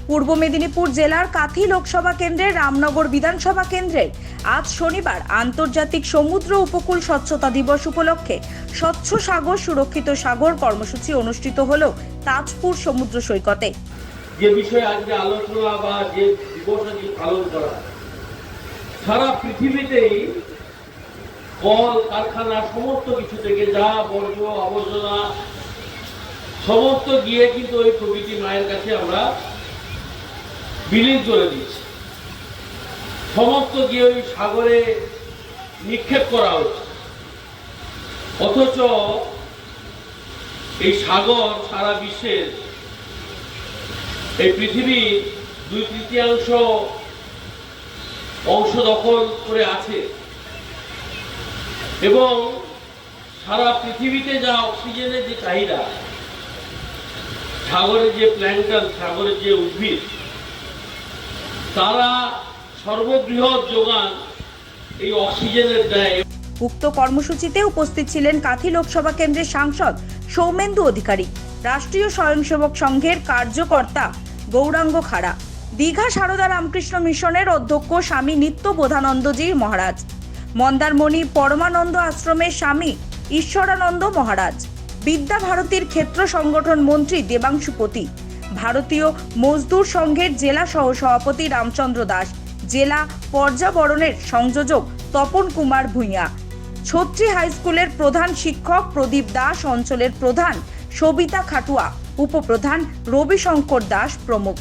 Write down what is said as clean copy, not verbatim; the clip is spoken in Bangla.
পূর্ব মেদিনীপুর জেলার কাথি লোকসভা কেন্দ্রের রামনগর বিধানসভা কেন্দ্রের আজ শনিবার আন্তর্জাতিক সমুদ্র উপকূল স্বচ্ছতা দিবস উপলক্ষে স্বচ্ছ সাগর সুরক্ষিত সাগর কর্মসূচি অনুষ্ঠিত হল তাজপুর সমুদ্র সৈকতে। যে বিষয়ে আজকে আলোচনা বা যে দিবস পালন করা, সারা পৃথিবীতেই কল কারখানা সমস্ত কিছু থেকে যা বর্জ্য আবর্জনা সমস্ত গিয়ে কিন্তু ওই প্রকৃতি মায়ের কাছে আমরা বিলীন করে দিচ্ছি, সমস্ত গিয়ে ওই সাগরে নিক্ষেপ করা হচ্ছে। অথচ এই সাগর সারা বিশ্বের এই পৃথিবীর 2/3 অংশ দখল করে আছে এবং সারা পৃথিবীতে যা অক্সিজেনের যে চাহিদা, সাগরের যে প্ল্যাঙ্কটন, সাগরের যে উদ্ভিদ, তারা সর্ববৃহৎ যোগান এই অক্সিজেনের দেয়। উক্ত কর্মসূচিতে উপস্থিত ছিলেন কাথি লোকসভা কেন্দ্রের সাংসদ সৌমেন্দু অধিকারী, রাষ্ট্রীয় স্বয়ংসেবক সংঘের কার্যকর্তা গৌরাঙ্গ খাড়া, দীঘা সারদা রামকৃষ্ণ মিশনের অধ্যক্ষ স্বামী নিত্যবোধানন্দজি মহারাজ, মন্দারমণি পরমানন্দ আশ্রমের স্বামী ঈশ্বরানন্দ মহারাজ, বিদ্যা ভারতীর ক্ষেত্র সংগঠন মন্ত্রী দেবাংশুপতি, ভারতীয় মজদুর সংঘের জেলা সহসভাপতি রামচন্দ্র দাস, জেলা পর্যাবরণের সংযোজক তপন কুমার ভূঁইয়া, ছত্রী হাইস্কুলের প্রধান শিক্ষক প্রদীপ দাস, অঞ্চলের প্রধান সবিতা খাটুয়া, উপপ্রধান রবিশঙ্কর দাস প্রমুখ।